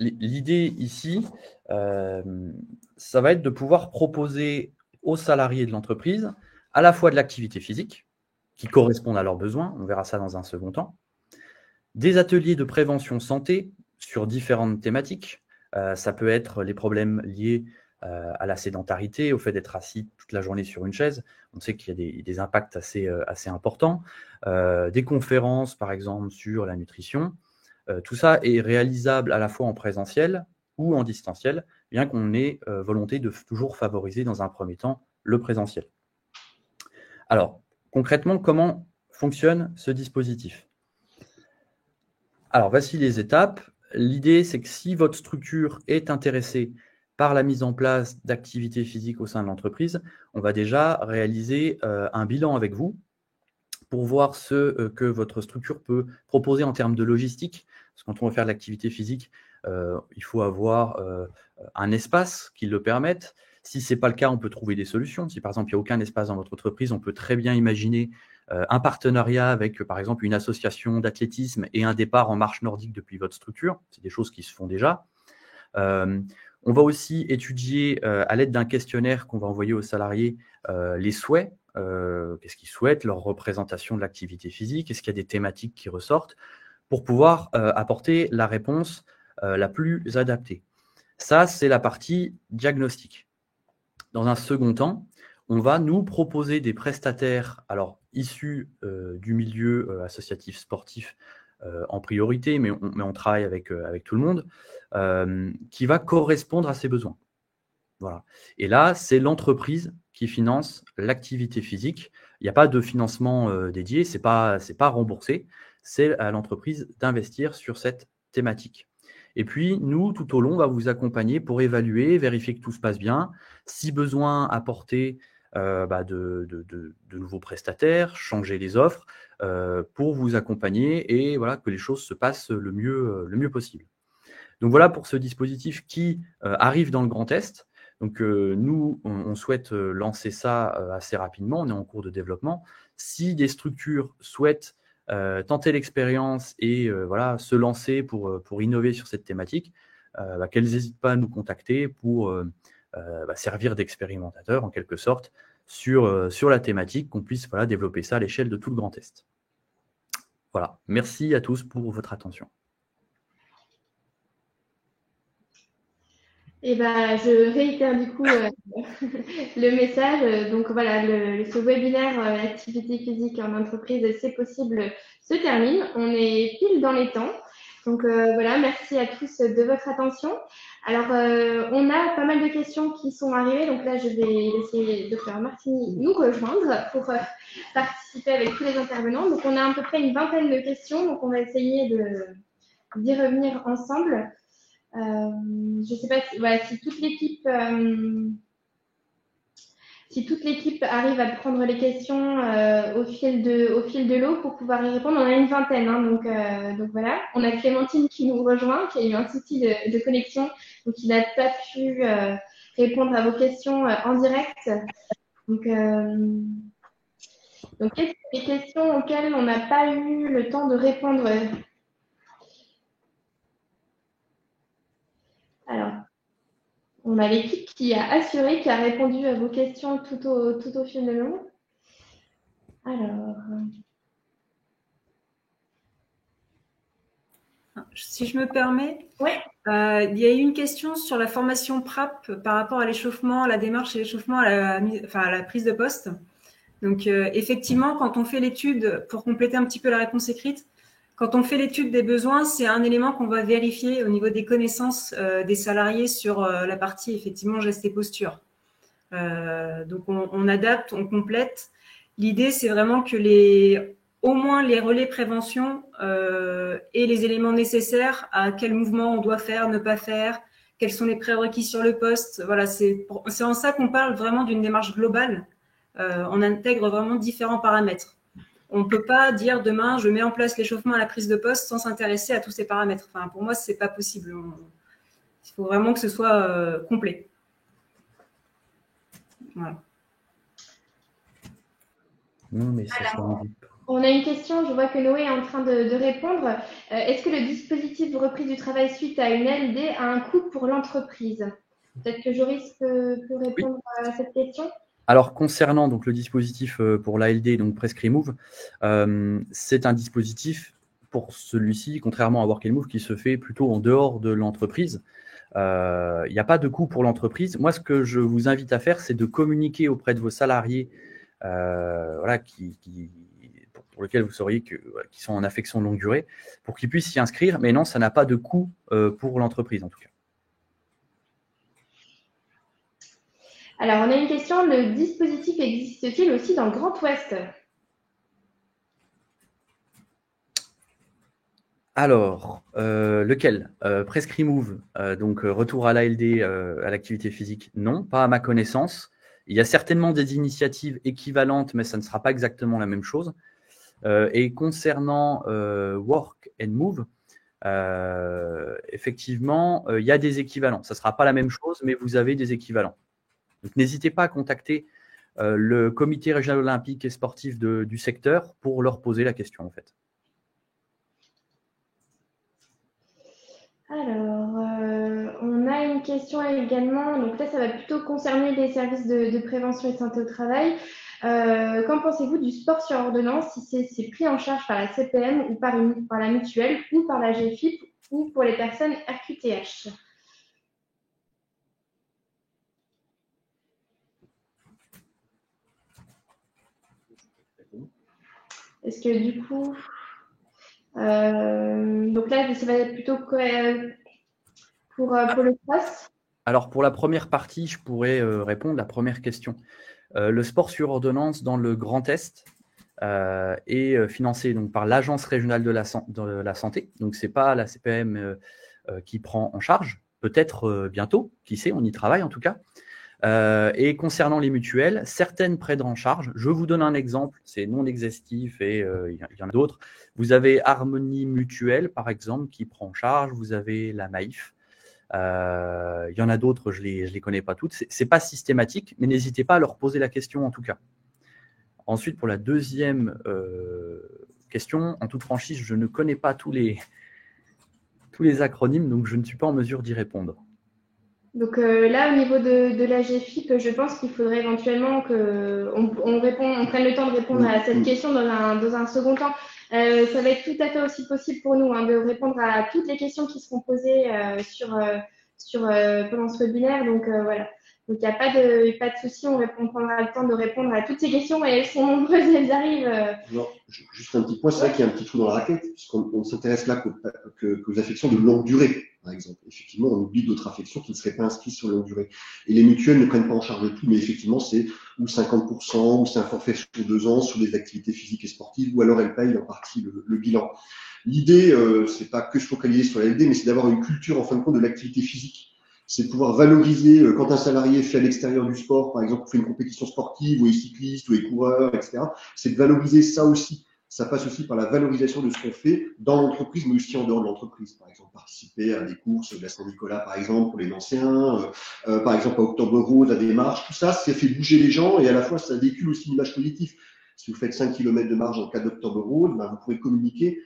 L'idée ici, ça va être de pouvoir proposer aux salariés de l'entreprise à la fois de l'activité physique qui correspondent à leurs besoins, on verra ça dans un second temps, des ateliers de prévention santé sur différentes thématiques. Ça peut être les problèmes liés à la sédentarité, au fait d'être assis toute la journée sur une chaise. On sait qu'il y a des impacts assez importants. Des conférences, par exemple, sur la nutrition. Tout ça est réalisable à la fois en présentiel ou en distanciel, bien qu'on ait volonté de toujours favoriser dans un premier temps le présentiel. Alors, concrètement, comment fonctionne ce dispositif? Alors, voici les étapes. L'idée, c'est que si votre structure est intéressée par la mise en place d'activités physiques au sein de l'entreprise, on va déjà réaliser un bilan avec vous pour voir ce que votre structure peut proposer en termes de logistique. Parce que quand on veut faire de l'activité physique, il faut avoir un espace qui le permette. Si ce n'est pas le cas, on peut trouver des solutions. Si par exemple, il n'y a aucun espace dans votre entreprise, on peut très bien imaginer un partenariat avec, par exemple, une association d'athlétisme et un départ en marche nordique depuis votre structure. C'est des choses qui se font déjà. On va aussi étudier, à l'aide d'un questionnaire qu'on va envoyer aux salariés, les souhaits. Qu'est-ce qu'ils souhaitent, leur représentation de l'activité physique, est-ce qu'il y a des thématiques qui ressortent, pour pouvoir apporter la réponse la plus adaptée. Ça, c'est la partie diagnostic. Dans un second temps, on va nous proposer des prestataires, alors issus du milieu associatif sportif en priorité, mais on travaille avec tout le monde, qui va correspondre à ces besoins. Voilà. Et là, c'est l'entreprise qui finance l'activité physique. Il n'y a pas de financement dédié, ce n'est pas remboursé. C'est à l'entreprise d'investir sur cette thématique. Et puis, nous, tout au long, on va vous accompagner pour évaluer, vérifier que tout se passe bien. Si besoin, apporter de nouveaux prestataires, changer les offres pour vous accompagner et voilà, que les choses se passent le mieux possible. Donc voilà pour ce dispositif qui arrive dans le Grand Est. Donc nous, on souhaite lancer ça assez rapidement, on est en cours de développement. Si des structures souhaitent tenter l'expérience et voilà, se lancer pour innover sur cette thématique, qu'elles n'hésitent pas à nous contacter pour servir d'expérimentateurs en quelque sorte sur la thématique, qu'on puisse voilà, développer ça à l'échelle de tout le Grand Est. Voilà, merci à tous pour votre attention. Et je réitère du coup le message. Donc voilà, ce webinaire l'activité physique en entreprise, c'est possible, se termine. On est pile dans les temps. Donc voilà, merci à tous de votre attention. Alors, on a pas mal de questions qui sont arrivées. Donc là, je vais laisser Dr Martini nous rejoindre pour participer avec tous les intervenants. Donc on a à peu près une vingtaine de questions. Donc on va essayer d'y revenir ensemble. Je ne sais pas si toute l'équipe arrive à prendre les questions au fil de l'eau pour pouvoir y répondre. On a une vingtaine, hein, donc voilà. On a Clémentine qui nous rejoint, qui a eu un souci de connexion, donc il n'a pas pu répondre à vos questions en direct. Donc quelles sont les questions auxquelles on n'a pas eu le temps de répondre? Alors, on a l'équipe qui a assuré, qui a répondu à vos questions tout au fil de l'eau. Alors, si je me permets, ouais. Il y a eu une question sur la formation PRAP par rapport à l'échauffement, à la démarche et l'échauffement, à la prise de poste. Donc, effectivement, quand on fait l'étude, pour compléter un petit peu la réponse écrite, quand on fait l'étude des besoins, c'est un élément qu'on va vérifier au niveau des connaissances des salariés sur la partie, effectivement, gestes et posture. Donc, on adapte, on complète. L'idée, c'est vraiment que au moins les relais prévention et les éléments nécessaires à quel mouvement on doit faire, ne pas faire, quels sont les prérequis sur le poste. Voilà, c'est en ça qu'on parle vraiment d'une démarche globale. On intègre vraiment différents paramètres. On ne peut pas dire demain, je mets en place l'échauffement à la prise de poste sans s'intéresser à tous ces paramètres. Enfin, pour moi, ce n'est pas possible. Il faut vraiment que ce soit complet. Voilà. Non, mais ça Alors, on a une question, je vois que Noé est en train de répondre. Est-ce que le dispositif de reprise du travail suite à une LD a un coût pour l'entreprise? Peut-être que Joris peut répondre à cette question. Alors, concernant donc, le dispositif pour l'ALD, donc PrescriMove, c'est un dispositif pour celui-ci, contrairement à WorkLMove, qui se fait plutôt en dehors de l'entreprise. Il n'y a pas de coût pour l'entreprise. Moi, ce que je vous invite à faire, c'est de communiquer auprès de vos salariés voilà, pour lesquels vous sauriez qu'ils sont en affection de longue durée, pour qu'ils puissent s'y inscrire. Mais non, ça n'a pas de coût pour l'entreprise, en tout cas. Alors, on a une question, le dispositif existe-t-il aussi dans le Grand Ouest? Alors, lequel Prescrit Move, donc retour à l'ALD, à l'activité physique, non, pas à ma connaissance. Il y a certainement des initiatives équivalentes, mais ça ne sera pas exactement la même chose. Et concernant Work and Move, effectivement, il y a des équivalents. Ça ne sera pas la même chose, mais vous avez des équivalents. Donc, n'hésitez pas à contacter le comité régional olympique et sportif du secteur pour leur poser la question, en fait. Alors, on a une question également. Donc là, ça va plutôt concerner les services de prévention et de santé au travail. Qu'en pensez-vous du sport sur ordonnance, si c'est pris en charge par la CPM ou par la mutuelle ou par la GFIP ou pour les personnes RQTH? Est-ce que du coup, donc là, ça va être plutôt pour le cross? Alors, pour la première partie, je pourrais répondre à la première question. Le sport sur ordonnance dans le Grand Est est financé donc, par l'Agence régionale de la santé. Donc, ce n'est pas la CPM qui prend en charge. Peut-être bientôt, qui sait, on y travaille en tout cas. Et concernant les mutuelles, certaines prennent en charge. Je vous donne un exemple, c'est non exhaustif et il y en a d'autres. Vous avez Harmonie Mutuelle, par exemple, qui prend en charge. Vous avez la Maïf. Il y en a d'autres, je les connais pas toutes. C'est pas systématique, mais n'hésitez pas à leur poser la question en tout cas. Ensuite, pour la deuxième question, en toute franchise, je ne connais pas tous les acronymes, donc je ne suis pas en mesure d'y répondre. Donc là, au niveau de la GFIP, je pense qu'il faudrait éventuellement qu'on prenne le temps de répondre à cette question dans un second temps. Ça va être tout à fait aussi possible pour nous de répondre à toutes les questions qui seront posées pendant ce webinaire. Donc voilà. Donc il n'y a pas de souci, on prendra le temps de répondre à toutes ces questions et elles sont nombreuses, elles arrivent. Non, juste un petit point, c'est vrai qu'il y a un petit trou dans la raquette, puisqu'on s'intéresse là qu'aux affections de longue durée, par exemple. Effectivement, on oublie d'autres affections qui ne seraient pas inscrites sur longue durée. Et les mutuelles ne prennent pas en charge tout, mais effectivement, c'est ou 50%, ou c'est un forfait sur 2 ans, sur des activités physiques et sportives, ou alors elles payent en partie le bilan. L'idée, c'est pas que se focaliser sur la LD, mais c'est d'avoir une culture, en fin de compte, de l'activité physique. C'est de pouvoir valoriser quand un salarié fait à l'extérieur du sport, par exemple, fait une compétition sportive, ou est cycliste, ou est coureur, etc. C'est de valoriser ça aussi. Ça passe aussi par la valorisation de ce qu'on fait dans l'entreprise, mais aussi en dehors de l'entreprise. Par exemple, participer à des courses de la Saint-Nicolas, par exemple, pour les anciens, par exemple, à Octobre Rose, à des marches. Tout ça, ça fait bouger les gens et à la fois, ça véhicule aussi une image positive. Si vous faites 5 km de marche en cas d'Octobre Rose, ben, vous pourrez communiquer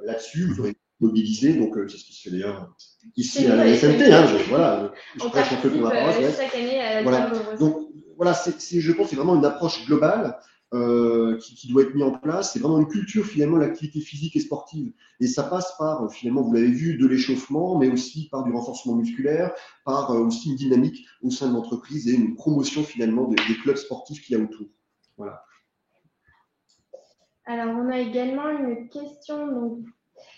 là-dessus, vous aurez mobilisé. Donc, c'est ce qui se fait d'ailleurs ici à la SMT. Voilà, je prêche un peu pour la paroisse. Chaque année à voilà. Donc, voilà, je pense que c'est vraiment une approche globale qui doit être mise en place. C'est vraiment une culture, finalement, l'activité physique et sportive. Et ça passe par, finalement, vous l'avez vu, de l'échauffement, mais aussi par du renforcement musculaire, par aussi une dynamique au sein de l'entreprise et une promotion, finalement, des clubs sportifs qu'il y a autour. Voilà. Alors, on a également une question. Donc,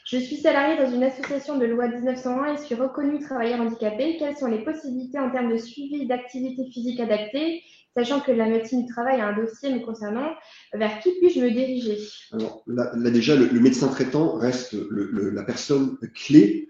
je suis salarié dans une association de loi 1901 et suis reconnu travailleur handicapé. Quelles sont les possibilités en termes de suivi d'activité physique adaptée, sachant que la médecine du travail a un dossier me concernant? Vers qui puis-je me diriger? Alors là déjà, le médecin traitant reste la personne clé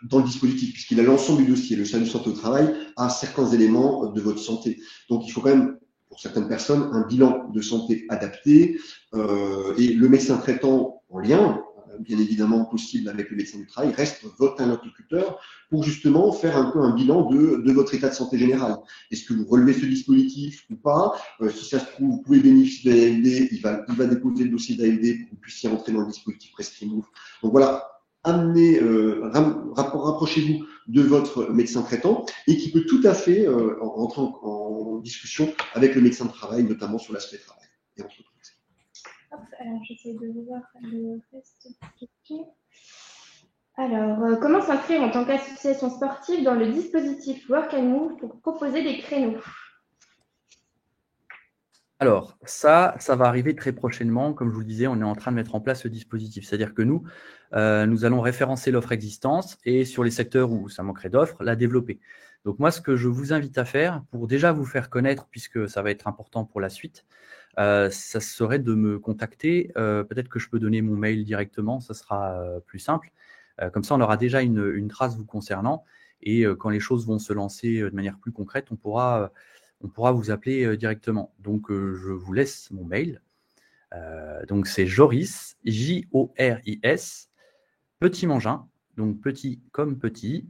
dans le dispositif, puisqu'il a l'ensemble du dossier. Le service de santé au travail a certains éléments de votre santé. Donc, il faut quand même, pour certaines personnes, un bilan de santé adapté et le médecin traitant en lien, bien évidemment possible avec le médecin du travail, reste votre interlocuteur pour justement faire un peu un bilan de votre état de santé général. Est-ce que vous relevez ce dispositif ou pas? Si ça se trouve, vous pouvez bénéficier de l'ALD, il va déposer le dossier d'ALD pour que vous puissiez entrer dans le dispositif Prescrit Move. Donc voilà, rapprochez-vous de votre médecin traitant et qui peut tout à fait entrer en discussion avec le médecin de travail, notamment sur l'aspect travail et entreprise. Hop, alors j'essaie de voir le reste des questions. Alors, comment s'inscrire en tant qu'association sportive dans le dispositif Work and Move pour proposer des créneaux? Alors, ça va arriver très prochainement. Comme je vous le disais, on est en train de mettre en place ce dispositif. C'est-à-dire que nous allons référencer l'offre existante et sur les secteurs où ça manquerait d'offres, la développer. Donc moi, ce que je vous invite à faire, pour déjà vous faire connaître, puisque ça va être important pour la suite, ça serait de me contacter. Peut-être que je peux donner mon mail directement, ça sera plus simple. Comme ça, on aura déjà une trace vous concernant. Et quand les choses vont se lancer de manière plus concrète, on pourra vous appeler directement. Donc, je vous laisse mon mail. Donc, c'est Joris, Joris, Petit Mangin, donc petit comme petit,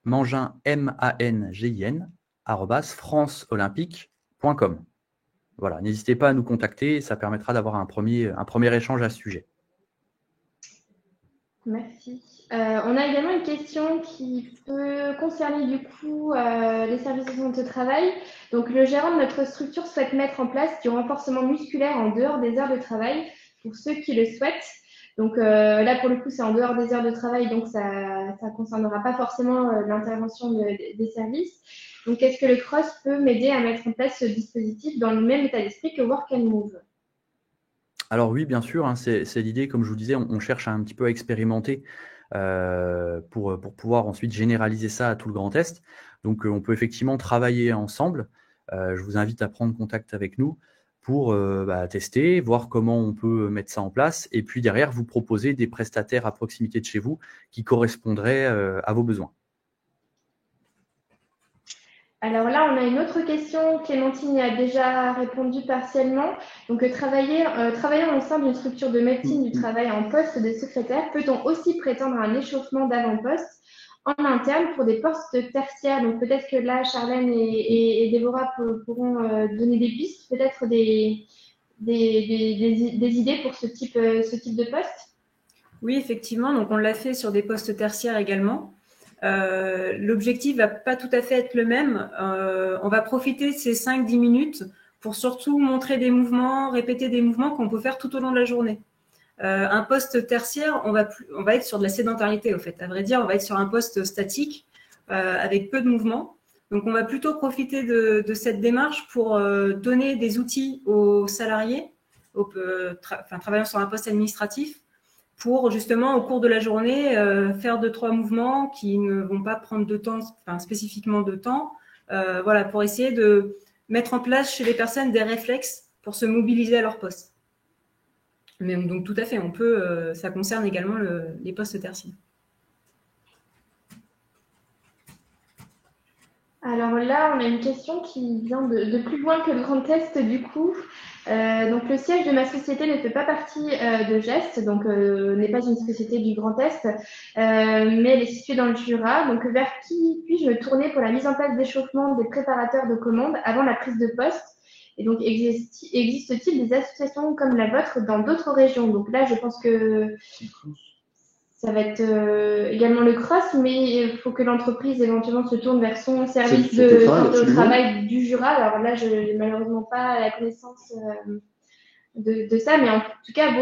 Mangin, MANGIN, @franceolympique.com. Voilà, n'hésitez pas à nous contacter, ça permettra d'avoir un premier échange à ce sujet. Merci. On a également une question qui peut concerner du coup les services de santé au travail. Donc, le gérant de notre structure souhaite mettre en place du renforcement musculaire en dehors des heures de travail pour ceux qui le souhaitent. Donc là, pour le coup, c'est en dehors des heures de travail, donc ça ne concernera pas forcément l'intervention des services. Donc, est-ce que le CROSS peut m'aider à mettre en place ce dispositif dans le même état d'esprit que Work and Move? Alors oui, bien sûr, hein, c'est l'idée, comme je vous disais, on cherche un petit peu à expérimenter pour pouvoir ensuite généraliser ça à tout le Grand Est. Donc on peut effectivement travailler ensemble. Je vous invite à prendre contact avec nous pour tester, voir comment on peut mettre ça en place et puis derrière vous proposer des prestataires à proximité de chez vous qui correspondraient à vos besoins. Alors là, on a une autre question. Clémentine y a déjà répondu partiellement. Donc, travaillant au sein d'une structure de médecine du travail en poste de secrétaire, peut-on aussi prétendre à un échauffement d'avant-poste en interne pour des postes tertiaires? Donc, peut-être que là, Charlène et Déborah pourront donner des pistes, peut-être des idées pour ce type de poste. Oui, effectivement. Donc, on l'a fait sur des postes tertiaires également. L'objectif va pas tout à fait être le même. On va profiter de ces 5-10 minutes pour surtout montrer des mouvements, répéter des mouvements qu'on peut faire tout au long de la journée. Un poste tertiaire, on va être sur de la sédentarité, au fait. À vrai dire, on va être sur un poste statique avec peu de mouvements. Donc, on va plutôt profiter de cette démarche pour donner des outils aux salariés, travaillant sur un poste administratif, pour justement, au cours de la journée, faire 2-3 mouvements qui ne vont pas prendre de temps, spécifiquement de temps, voilà, pour essayer de mettre en place chez les personnes des réflexes pour se mobiliser à leur poste. Mais donc, tout à fait, ça concerne également les postes tertiaires. Alors là, on a une question qui vient de plus loin que le Grand Est, du coup. Donc, le siège de ma société ne fait pas partie de Gest, donc n'est pas une société du Grand Est, mais elle est située dans le Jura. Donc, vers qui puis-je me tourner pour la mise en place d'échauffement des préparateurs de commandes avant la prise de poste? Et donc, existe-t-il des associations comme la vôtre dans d'autres régions? Donc là, je pense que ça va être également le CROSS, mais il faut que l'entreprise éventuellement se tourne vers son service de santé au travail du Jura. Alors là, je n'ai malheureusement pas la connaissance de ça, mais en tout cas,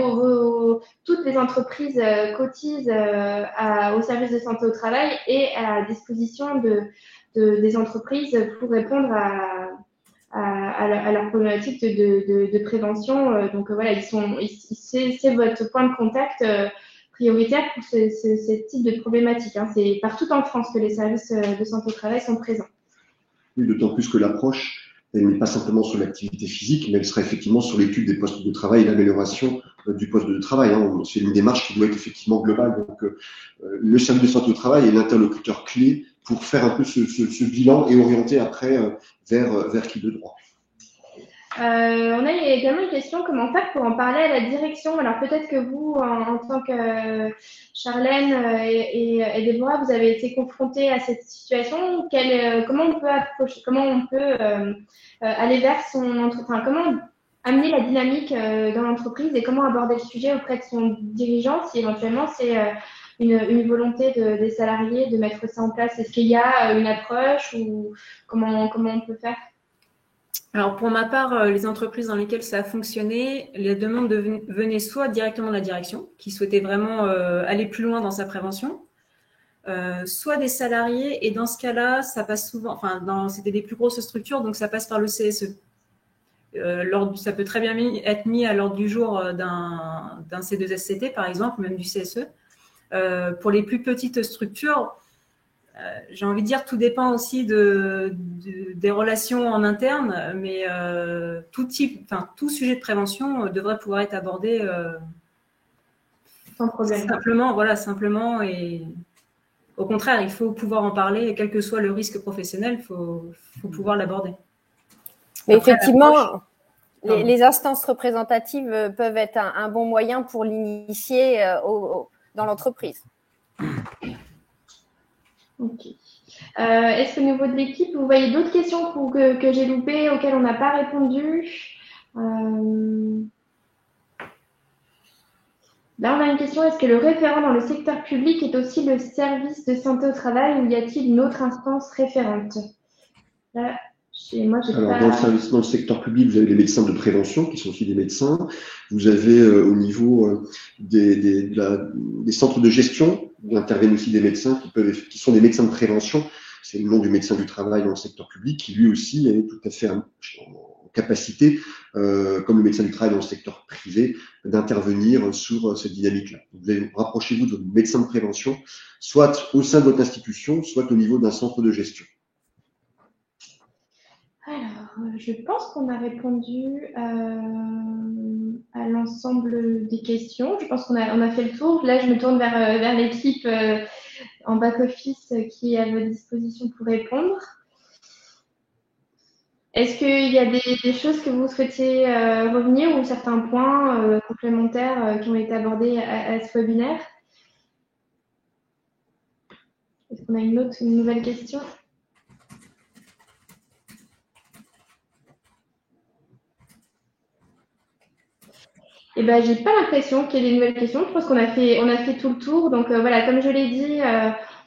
toutes les entreprises cotisent au service de santé au travail et à la disposition des entreprises pour répondre à leur problématique de prévention. Donc voilà, c'est votre point de contact prioritaire pour ce type de problématique. Hein. C'est partout en France que les services de santé au travail sont présents. Oui, d'autant plus que l'approche, elle n'est pas simplement sur l'activité physique, mais elle sera effectivement sur l'étude des postes de travail et l'amélioration du poste de travail. Hein. C'est une démarche qui doit être effectivement globale. Donc, le service de santé au travail est l'interlocuteur clé pour faire un peu ce bilan et orienter après vers qui de droit. On a également une question, comment faire pour en parler à la direction? Alors peut-être que vous, en tant que Charlène et Déborah, vous avez été confrontés à cette situation. Comment on peut approcher, comment on peut aller vers comment amener la dynamique dans l'entreprise et comment aborder le sujet auprès de son dirigeant si éventuellement c'est une volonté des salariés de mettre ça en place? Est-ce qu'il y a une approche ou comment on peut faire? Alors, pour ma part, les entreprises dans lesquelles ça a fonctionné, les demandes venaient soit directement de la direction, qui souhaitait vraiment aller plus loin dans sa prévention, soit des salariés, et dans ce cas-là, ça passe souvent, c'était des plus grosses structures, donc ça passe par le CSE. Ça peut très bien être mis à l'ordre du jour d'un C2SCT, par exemple, même du CSE. Pour les plus petites structures, j'ai envie de dire, tout dépend aussi des relations en interne, mais tout sujet de prévention devrait pouvoir être abordé sans problème. Simplement, et au contraire, il faut pouvoir en parler, quel que soit le risque professionnel, il faut pouvoir l'aborder. Mais après, effectivement, les instances représentatives peuvent être un bon moyen pour l'initier dans l'entreprise. Ok. Est-ce qu'au niveau de l'équipe, vous voyez d'autres questions que j'ai loupées, auxquelles on n'a pas répondu? Là, on a une question. Est-ce que le référent dans le secteur public est aussi le service de santé au travail ou y a-t-il une autre instance référente? Là, dans le secteur public, vous avez les médecins de prévention qui sont aussi des médecins. Vous avez au niveau des centres de gestion, où interviennent aussi des médecins qui sont des médecins de prévention. C'est le nom du médecin du travail dans le secteur public qui lui aussi est tout à fait en capacité, comme le médecin du travail dans le secteur privé, d'intervenir sur cette dynamique-là. Vous allez rapprochez-vous de votre médecin de prévention, soit au sein de votre institution, soit au niveau d'un centre de gestion. Alors, je pense qu'on a répondu à l'ensemble des questions. Je pense qu'on a fait le tour. Là, je me tourne vers l'équipe en back-office qui est à votre disposition pour répondre. Est-ce qu'il y a des choses que vous souhaitiez revenir ou certains points complémentaires qui ont été abordés à ce webinaire? Est-ce qu'on a une nouvelle question? Eh ben, j'ai pas l'impression qu'il y ait des nouvelles questions. Je pense qu'on a fait tout le tour. Donc voilà, comme je l'ai dit,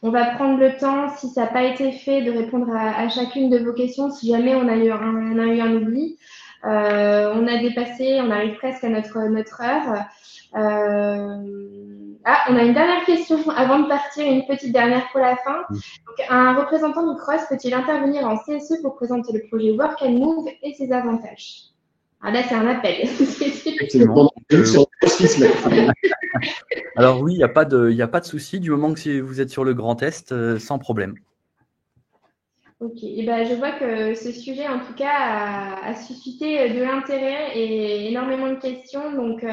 on va prendre le temps, si ça n'a pas été fait, de répondre à chacune de vos questions. Si jamais on a eu un oubli, on a dépassé, on arrive presque à notre heure. On a une dernière question avant de partir, une petite dernière pour la fin. Donc, un représentant du CROSS peut-il intervenir en CSE pour présenter le projet Work and Move et ses avantages? Là, c'est un appel. Alors oui, il n'y a pas de souci du moment que vous êtes sur le Grand Est, sans problème. Ok, et ben, je vois que ce sujet, en tout cas, a suscité de l'intérêt et énormément de questions. Donc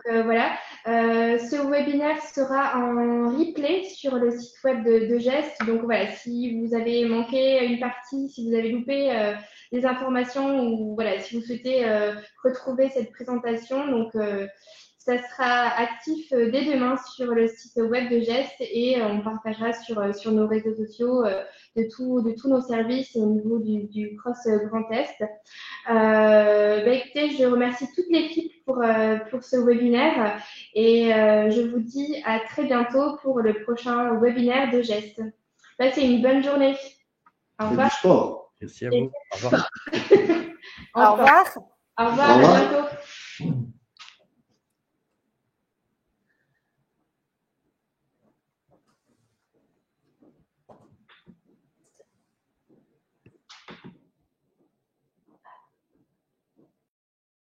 voilà, ce webinaire sera en replay sur le site web de GEST. Donc voilà, si vous avez manqué une partie, si vous avez loupé des informations ou voilà, si vous souhaitez retrouver cette présentation, donc ça sera actif dès demain sur le site web de GEST et on partagera sur nos réseaux sociaux de tous nos services au niveau du Cross Grand Est. Écoutez, je remercie toute l'équipe pour ce webinaire et je vous dis à très bientôt pour le prochain webinaire de GEST. Passez une bonne journée. Au revoir. Merci à vous. Au revoir. Au revoir. Au revoir, à bientôt.